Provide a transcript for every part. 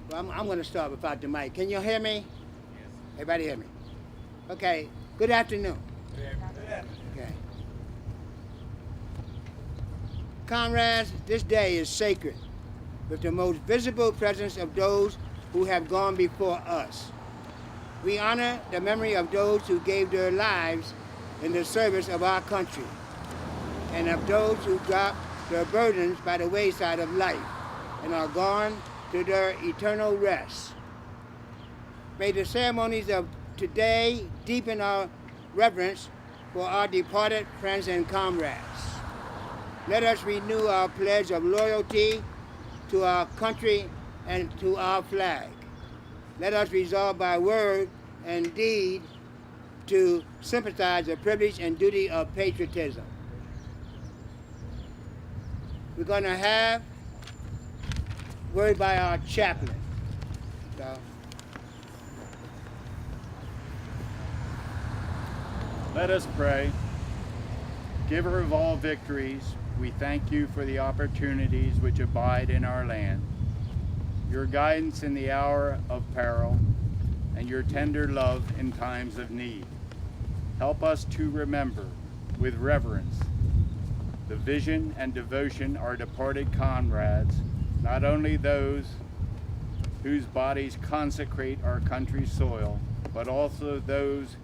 Well, I'm going to start without the mic. Can you hear me? Yes. Everybody hear me? Okay. Good afternoon. Okay. Comrades, this day is sacred with the most visible presence of those who have gone before us. We honor the memory of those who gave their lives in the service of our country and of those who dropped their burdens by the wayside of life and are gone to their eternal rest. May the ceremonies of today deepen our reverence for our departed friends and comrades. Let us renew our pledge of loyalty to our country and to our flag. Let us resolve by word and deed to sympathize the privilege and duty of patriotism. We're going to have word by our chaplain. So. Let us pray. Giver of all victories, we thank you for the opportunities which abide in our land, your guidance in the hour of peril, and your tender love in times of need. Help us to remember with reverence the vision and devotion our departed comrades, not only those whose bodies consecrate our country's soil, but also those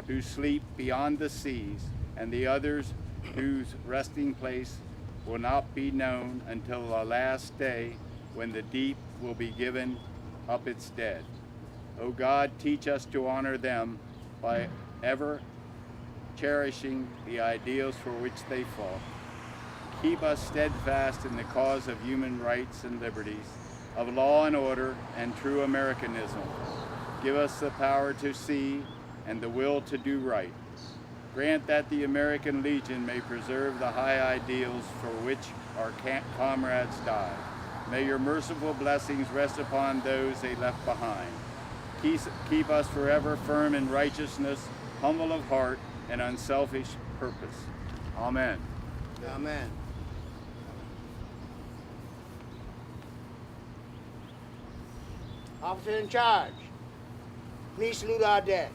who sleep beyond the seas and the others whose resting place will not be known until the last day when the deep will be given up its dead. O God, teach us to honor them by ever cherishing the ideals for which they fought. Keep us steadfast in the cause of human rights and liberties, of law and order and true Americanism. Give us the power to see and the will to do right. Grant that the American Legion may preserve the high ideals for which our comrades died. May your merciful blessings rest upon those they left behind. Keep us forever firm in righteousness, humble of heart, and unselfish purpose. Amen. Amen. Officer in charge, please salute our dead.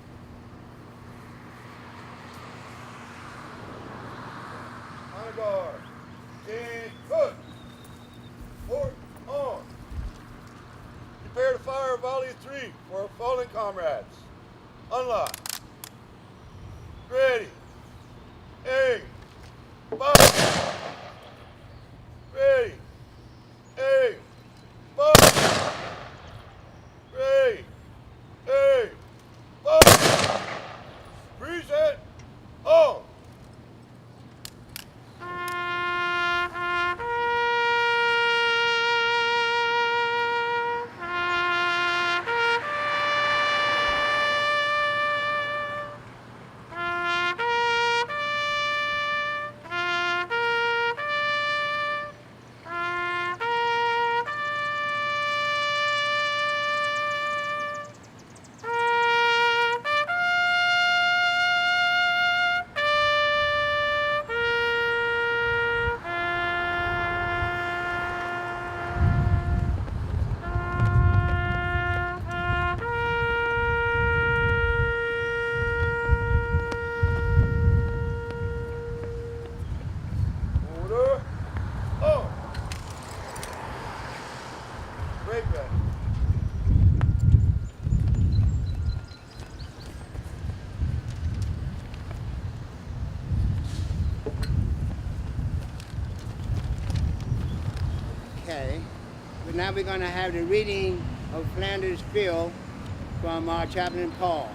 Honor guard, stand put, port on. Prepare to fire volley 3 for our fallen comrades. Unlock. Ready. Aim. Fire. Ready. Aim. Fire. Ready. Aim. Fire. Present. On. Okay. But now we're going to have the reading of Flanders Field from our chaplain Paul.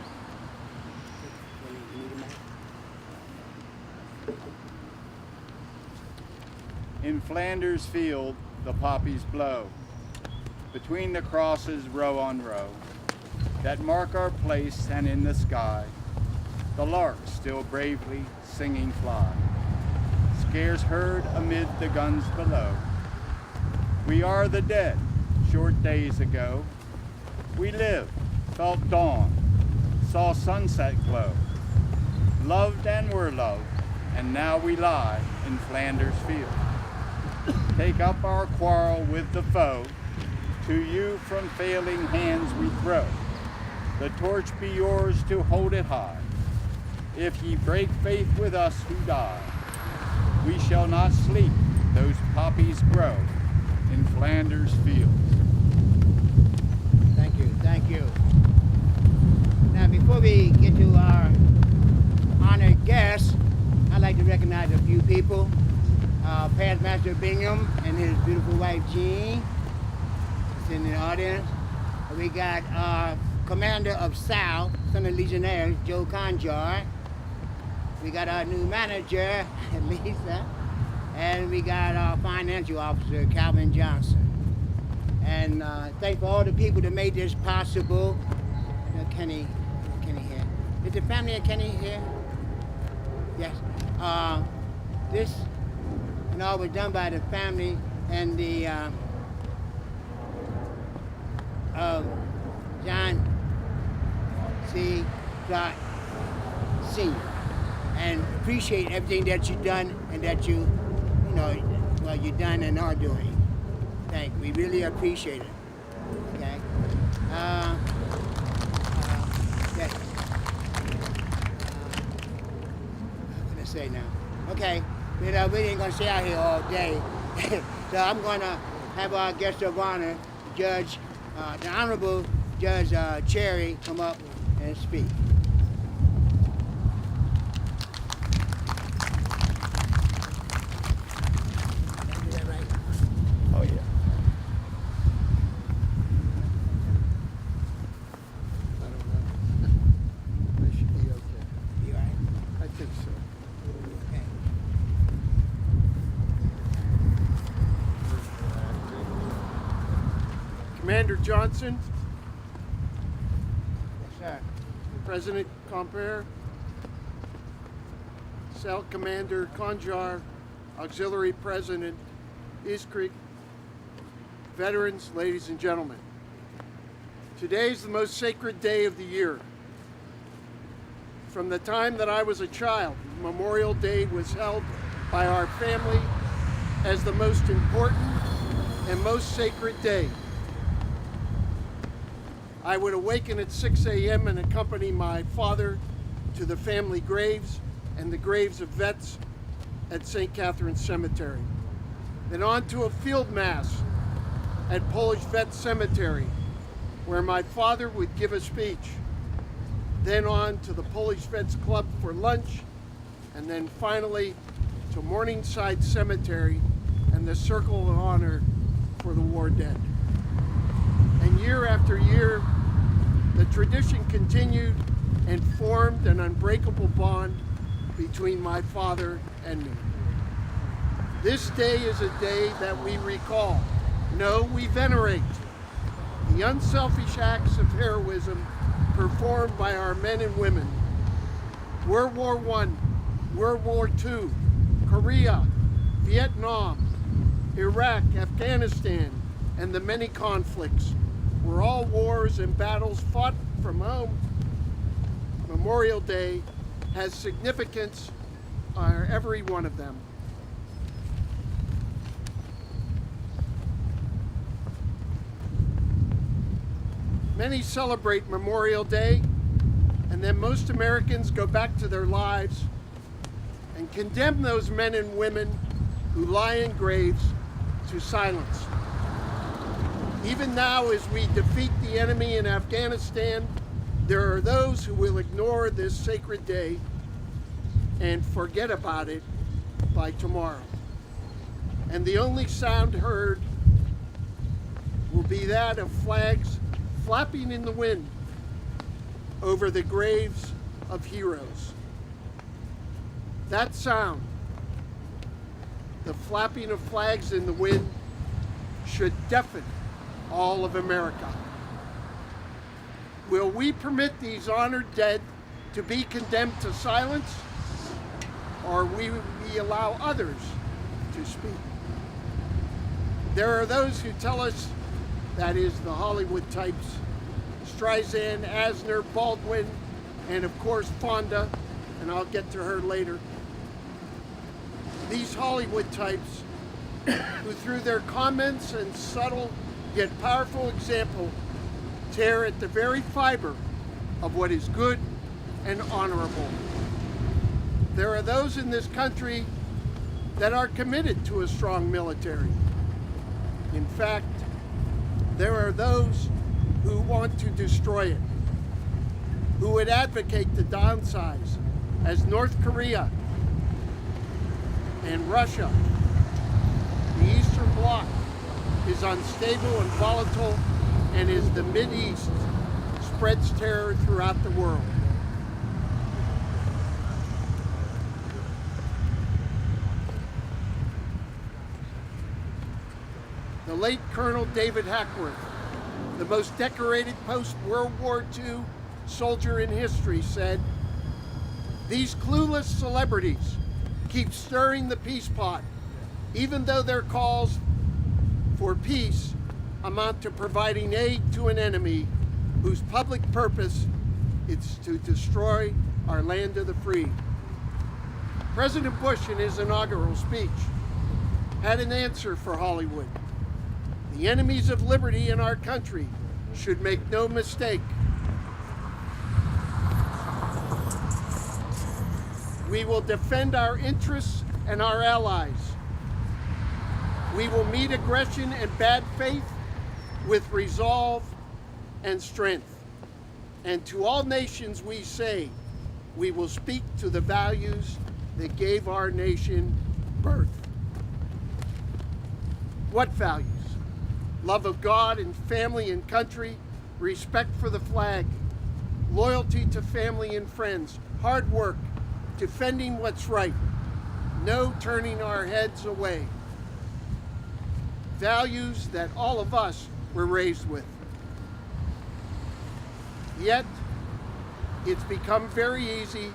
In Flanders Field, the poppies blow. Between the crosses, row on row, that mark our place, and in the sky, the larks still bravely singing fly, scarce heard amid the guns below. We are the dead, short days ago. We lived, felt dawn, saw sunset glow, loved and were loved, and now we lie in Flanders Field. Take up our quarrel with the foe, To you from failing hands we throw. The torch be yours to hold it high. If ye break faith with us who die, we shall not sleep, those poppies grow in Flanders fields. Thank you, thank you. Now, before we get to our honored guests, I'd like to recognize a few people. Past Master Bingham and his beautiful wife Jean is in the audience. We got Commander of South, Son of Legionnaires, Joe Conjar. We got our new manager, Lisa. And we got our financial officer, Calvin Johnson. And thank for all the people that made this possible. Kenny here. Is the family of Kenny here? Yes. This and all was done by the family and the John C. Clark Sr. And appreciate everything that you've done and that you've done and are doing. Thank you. We really appreciate it. Okay. Yes. What can I say now? Okay. We ain't gonna stay out here all day. So I'm gonna have our guest of honor, Judge, the Honorable Judge Cherry, come up and speak. Commander Johnson, Yes, sir. President Compere, Cell Commander Conjar, Auxiliary President East Creek, veterans, ladies and gentlemen. Today is the most sacred day of the year. From the time that I was a child, Memorial Day was held by our family as the most important and most sacred day. I would awaken at 6 a.m. and accompany my father to the family graves and the graves of vets at St. Catherine's Cemetery. Then on to a field mass at Polish Vet Cemetery, where my father would give a speech. Then on to the Polish Vets Club for lunch, and then finally to Morningside Cemetery and the Circle of Honor for the war dead. And year after year, the tradition continued and formed an unbreakable bond between my father and me. This day is a day that we recall, no, we venerate, the unselfish acts of heroism performed by our men and women. World War I, World War II, Korea, Vietnam, Iraq, Afghanistan, and the many conflicts were all wars and battles fought from home. Memorial Day has significance on every one of them. Many celebrate Memorial Day, and then most Americans go back to their lives and condemn those men and women who lie in graves to silence. Even now, as we defeat the enemy in Afghanistan, there are those who will ignore this sacred day and forget about it by tomorrow. And the only sound heard will be that of flags flapping in the wind over the graves of heroes. That sound, the flapping of flags in the wind, should deafen all of America. Will we permit these honored dead to be condemned to silence, or will we allow others to speak? There are those who tell us, that is the Hollywood types, Streisand, Asner, Baldwin, and of course Fonda, and I'll get to her later. These Hollywood types who through their comments and subtle yet powerful example tear at the very fiber of what is good and honorable. There are those in this country that are committed to a strong military. In fact, there are those who want to destroy it, who would advocate the downsize, as North Korea and Russia, the Eastern Bloc, is unstable and volatile, and as the Mideast spreads terror throughout the world. The late Colonel David Hackworth, the most decorated post-World War II soldier in history, said, "These clueless celebrities keep stirring the peace pot, even though their calls for peace amount to providing aid to an enemy whose public purpose is to destroy our land of the free." President Bush, in his inaugural speech, had an answer for Hollywood. The enemies of liberty in our country should make no mistake. We will defend our interests and our allies. We will meet aggression and bad faith with resolve and strength. And to all nations we say, we will speak to the values that gave our nation birth. What values? Love of God and family and country, respect for the flag, loyalty to family and friends, hard work, defending what's right, no turning our heads away. Values that all of us were raised with. Yet, it's become very easy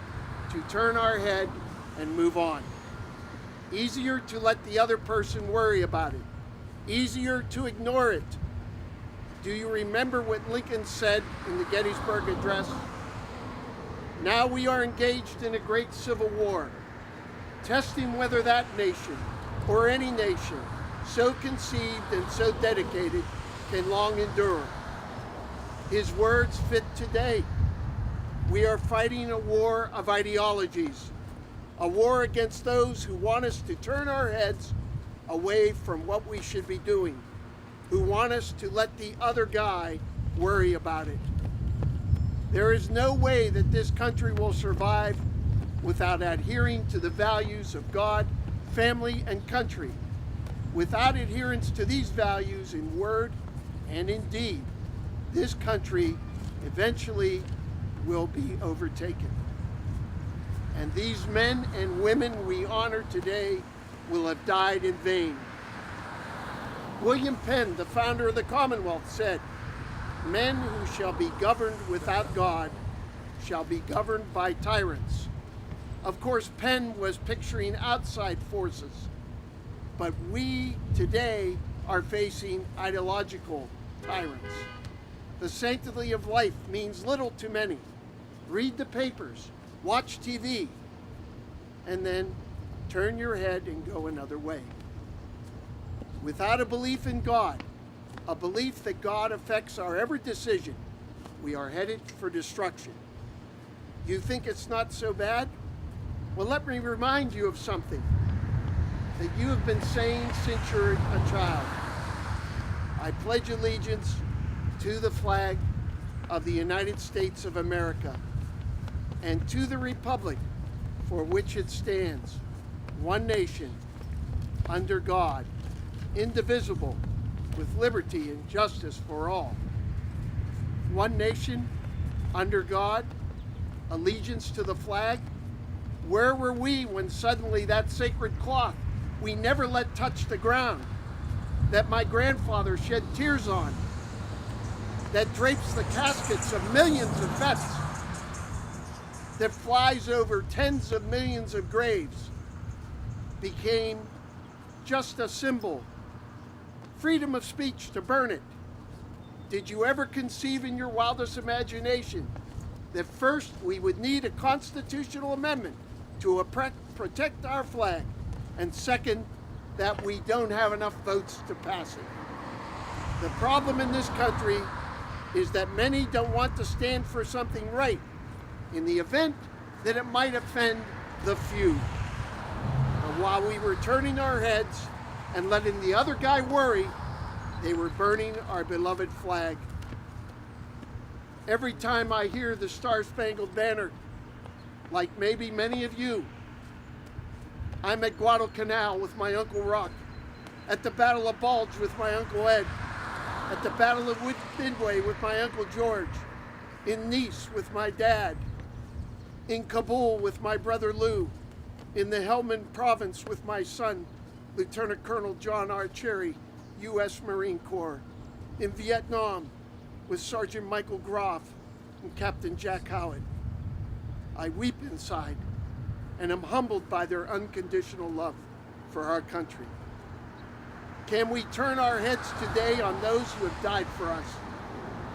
to turn our head and move on. Easier to let the other person worry about it. Easier to ignore it. Do you remember what Lincoln said in the Gettysburg Address? Now we are engaged in a great civil war, testing whether that nation, or any nation, so conceived and so dedicated, can long endure. His words fit today. We are fighting a war of ideologies, a war against those who want us to turn our heads away from what we should be doing, who want us to let the other guy worry about it. There is no way that this country will survive without adhering to the values of God, family, and country. Without adherence to these values in word and in deed, this country eventually will be overtaken. And these men and women we honor today will have died in vain. William Penn, the founder of the Commonwealth, said, "Men who shall be governed without God shall be governed by tyrants." Of course, Penn was picturing outside forces, but we today are facing ideological tyrants. The sanctity of life means little to many. Read the papers, watch TV, and then turn your head and go another way. Without a belief in God, a belief that God affects our every decision, we are headed for destruction. You think it's not so bad? Well, let me remind you of something that you have been saying since you're a child. I pledge allegiance to the flag of the United States of America and to the republic for which it stands, one nation, under God, indivisible, with liberty and justice for all. One nation, under God, allegiance to the flag. Where were we when suddenly that sacred cloth we never let touch the ground, that my grandfather shed tears on, that drapes the caskets of millions of vets, that flies over tens of millions of graves, became just a symbol? Freedom of speech to burn it. Did you ever conceive in your wildest imagination that first we would need a constitutional amendment to protect our flag, and second, that we don't have enough votes to pass it? The problem in this country is that many don't want to stand for something right in the event that it might offend the few. And while we were turning our heads and letting the other guy worry, they were burning our beloved flag. Every time I hear the Star-Spangled Banner, like maybe many of you, I'm at Guadalcanal with my Uncle Rock, at the Battle of Bulge with my Uncle Ed, at the Battle of Midway with my Uncle George, in Nice with my dad, in Kabul with my brother Lou, in the Helmand province with my son, Lieutenant Colonel John R. Cherry, U.S. Marine Corps, in Vietnam with Sergeant Michael Groff and Captain Jack Howard. I weep inside and am humbled by their unconditional love for our country. Can we turn our heads today on those who have died for us?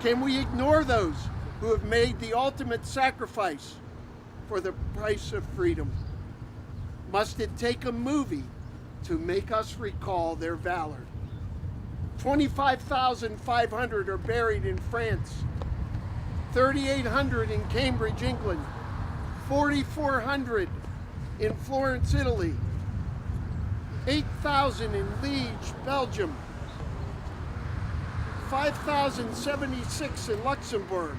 Can we ignore those who have made the ultimate sacrifice for the price of freedom? Must it take a movie to make us recall their valor? 25,500 are buried in France, 3,800 in Cambridge, England, 4,400 in Florence, Italy, 8,000 in Liège, Belgium, 5,076 in Luxembourg,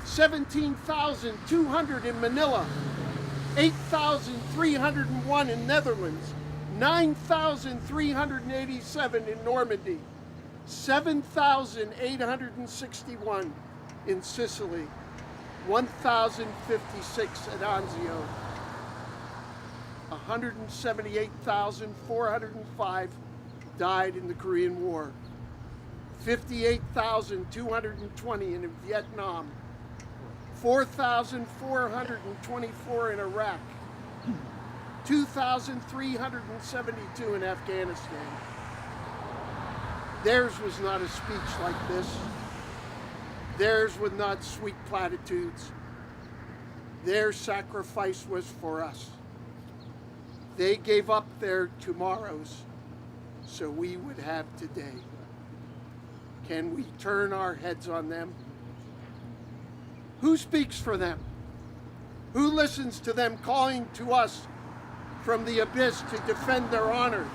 17,200 in Manila, 8,301 in Netherlands, 9,387 in Normandy, 7,861 in Sicily, 1,056 at Anzio, 178,405 died in the Korean War, 58,220 in Vietnam, 4,424 in Iraq, 2,372 in Afghanistan. Theirs was not a speech like this. Theirs were not sweet platitudes. Their sacrifice was for us. They gave up their tomorrows so we would have today. Can we turn our heads on them? Who speaks for them? Who listens to them calling to us from the abyss to defend their honor?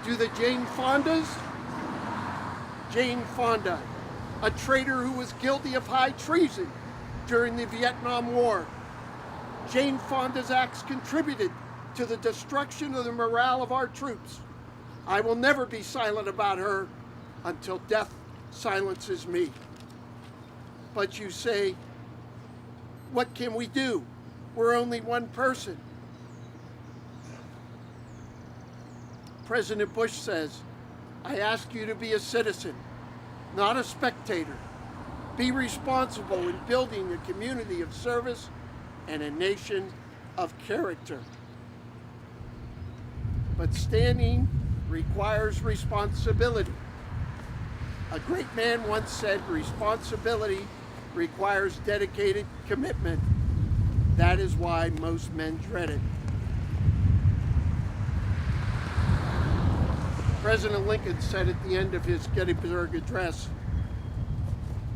Do the Jane Fondas? Jane Fonda, a traitor who was guilty of high treason during the Vietnam War. Jane Fonda's acts contributed to the destruction of the morale of our troops. I will never be silent about her until death silences me. But you say, what can we do? We're only one person. President Bush says, I ask you to be a citizen, not a spectator. Be responsible in building a community of service and a nation of character. But standing requires responsibility. A great man once said, responsibility requires dedicated commitment. That is why most men dread it. President Lincoln said at the end of his Gettysburg Address,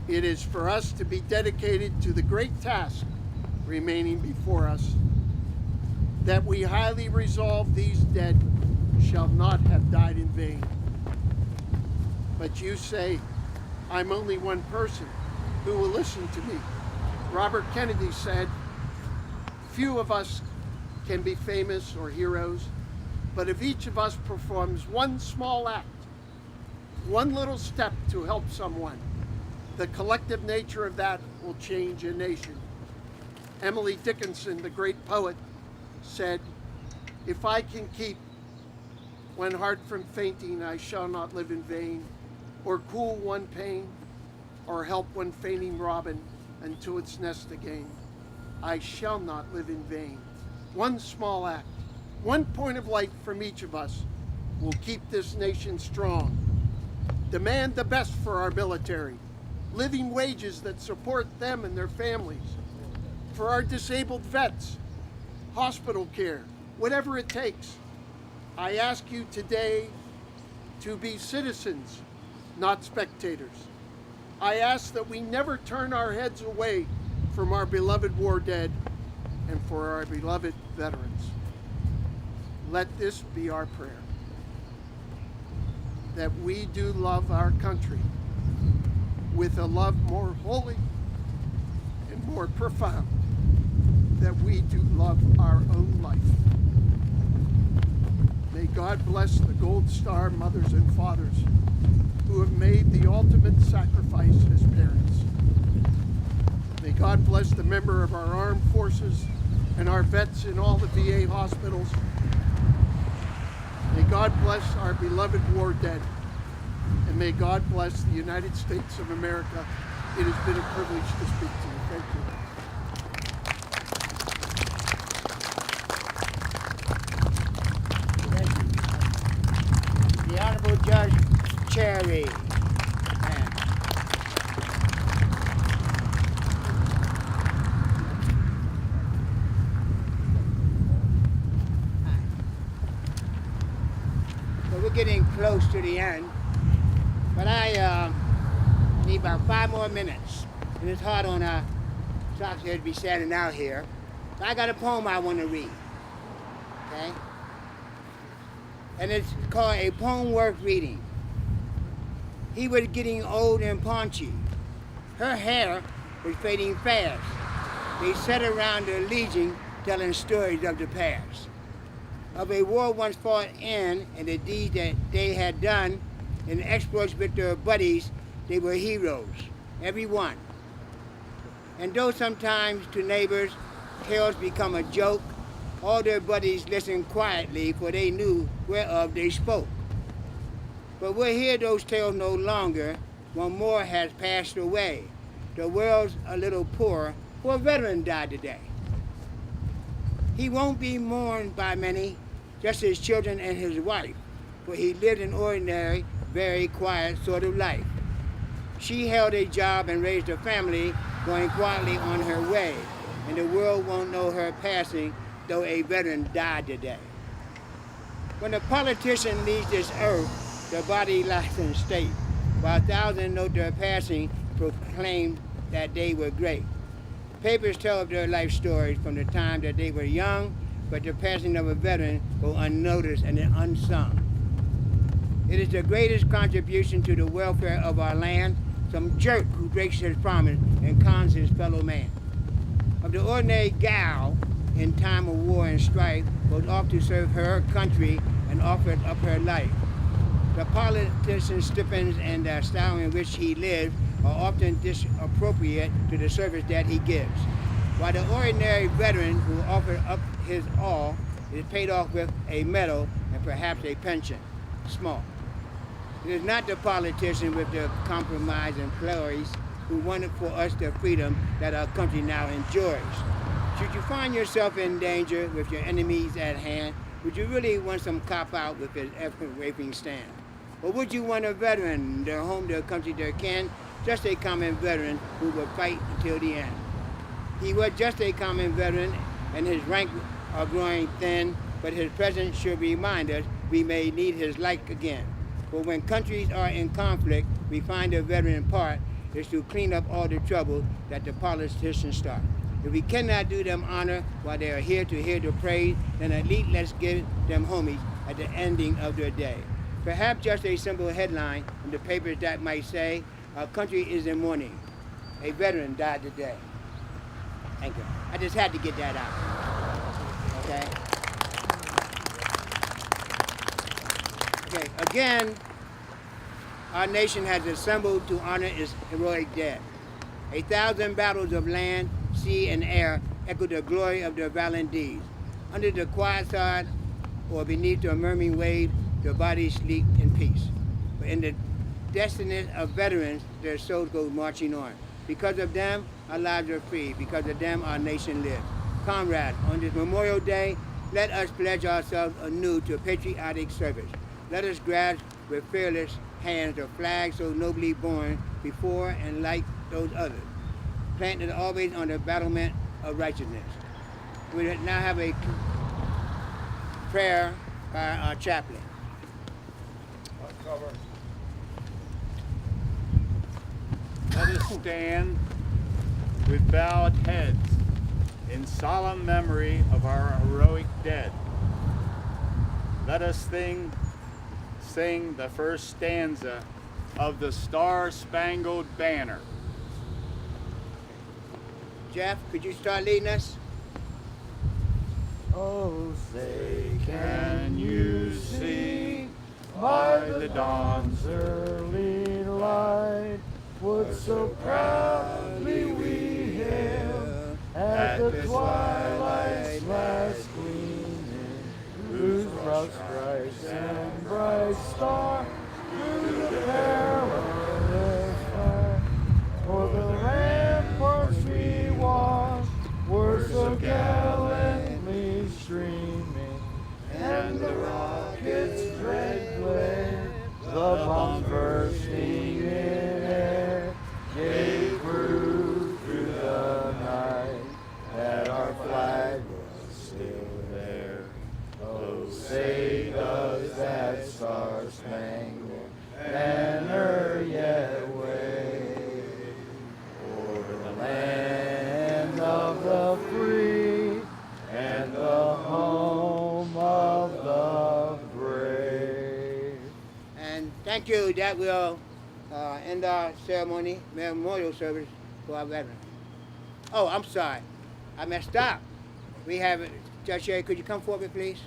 it is for us to be dedicated to the great task remaining before us, that we highly resolve these dead shall not have died in vain. But you say, I'm only one person. Who will listen to me? Robert Kennedy said, few of us can be famous or heroes, but if each of us performs one small act, one little step to help someone, the collective nature of that will change a nation. Emily Dickinson, the great poet, said, if I can keep one heart from fainting, I shall not live in vain, or cool one pain, or help one fainting robin unto its nest again. I shall not live in vain. One small act, one point of light from each of us will keep this nation strong. Demand the best for our military, living wages that support them and their families. For our disabled vets, hospital care, whatever it takes. I ask you today to be citizens not spectators. I ask that we never turn our heads away from our beloved war dead and for our beloved veterans. Let this be our prayer, that we do love our country with a love more holy and more profound, that we do love our own life. May God bless the Gold Star mothers and fathers who have made the ultimate sacrifice as parents. May God bless the member of our armed forces and our vets in all the VA hospitals. May God bless our beloved war dead. And may God bless the United States of America. It has been a privilege to speak to you. Thank you. Thank you. The Honorable Judge Cherry. So we're getting close to the end, but I need about 5 more minutes, and it's hard on our socks here to be standing out here. So I got a poem I want to read, okay? And it's called A Poem Worth Reading. He was getting old and paunchy. Her hair was fading fast. They sat around the Legion telling stories of the past, of a war once fought in and the deeds that they had done and exploits with their buddies. They were heroes, every one. And though sometimes to neighbors tales become a joke, all their buddies listened quietly, for they knew whereof they spoke. But we'll hear those tales no longer. One more has passed away. The world's a little poor, for a veteran died today. He won't be mourned by many, just his children and his wife, for he lived an ordinary, very quiet sort of life. She held a job and raised a family, going quietly on her way, and the world won't know her passing, though a veteran died today. When a politician leaves this earth, their body lies in state, while thousands note their passing, proclaim that they were great. Papers tell of their life stories from the time that they were young, but the passing of a veteran go unnoticed and unsung. It is the greatest contribution to the welfare of our land, some jerk who breaks his promise and cons his fellow man. Of the ordinary gal in time of war and strife goes off to serve her country and offers up her life. The politician stipends and the style in which he lives are often disappropriate to the service that he gives, while the ordinary veteran who offers up his all is paid off with a medal and perhaps a pension, small. It is not the politician with the compromise employees who wanted for us the freedom that our country now enjoys. Should you find yourself in danger with your enemies at hand, would you really want some cop-out with his effort raping stand? Or would you want a veteran, their home, their country, their kin, just a common veteran who would fight until the end? He was just a common veteran, and his rank are growing thin, but his presence should remind us we may need his like again. For when countries are in conflict, we find a veteran part is to clean up all the trouble that the politicians start. If we cannot do them honor while they are here to hear the praise, then at least let's give them homies at the ending of their day. Perhaps just a simple headline in the papers that might say, our country is in mourning. A veteran died today. Thank you. I just had to get that out. Okay? Okay, again, our nation has assembled to honor its heroic dead. 1,000 battles of land, sea, and air echo the glory of their valiant deeds. Under the quiet side or beneath the murmuring wave, their bodies sleep in peace. But in the destiny of veterans, their souls go marching on. Because of them, our lives are free. Because of them, our nation lives. Comrades, on this Memorial Day, let us pledge ourselves anew to patriotic service. Let us grasp with fearless hands the flag so nobly born before and like those others, planted always on the battlement of righteousness. We now have a prayer by our chaplain. Let us stand with bowed heads in solemn memory of our heroic dead. Let us sing the first stanza of the Star-Spangled Banner. Jeff, could you start leading us? Oh, say, can you see by the dawn's early light what so proudly we hailed at the twilight's last gleaming, whose broad stripes and bright star through the perilous fight, for the ramparts we watched were so gallantly streaming, and the rockets' red glare, the bombs bursting in air, gave proof through the night that our flag was still there. Oh, say does that star-spangled banner yet wave over the land of the free and the home of the brave. And thank you. That will end our ceremony, memorial service for our veterans. Oh, I'm sorry. I messed up. We have, Judge Sherry, could you come forward, please?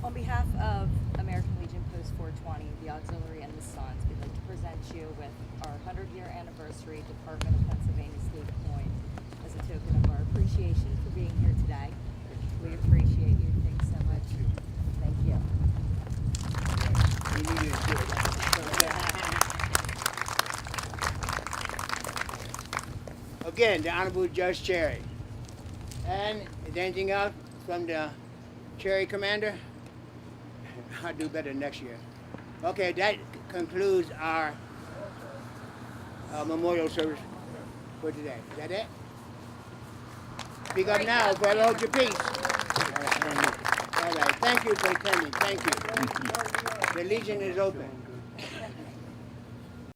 On behalf of American Legion Post 420, the Auxiliary and the Sons, we'd like to present you with our 100-year anniversary Department of Pennsylvania State coin as a token of our appreciation for being here today. We appreciate you. Thanks so much. Thank you. Again, the Honorable Judge Cherry. And is there anything else from the Cherry Commander? I'll do better next year. Okay, that concludes our memorial service for today. Is that it? Speak up now, brother. Hold your peace. All right. Thank you for attending. Thank you. The Legion is open.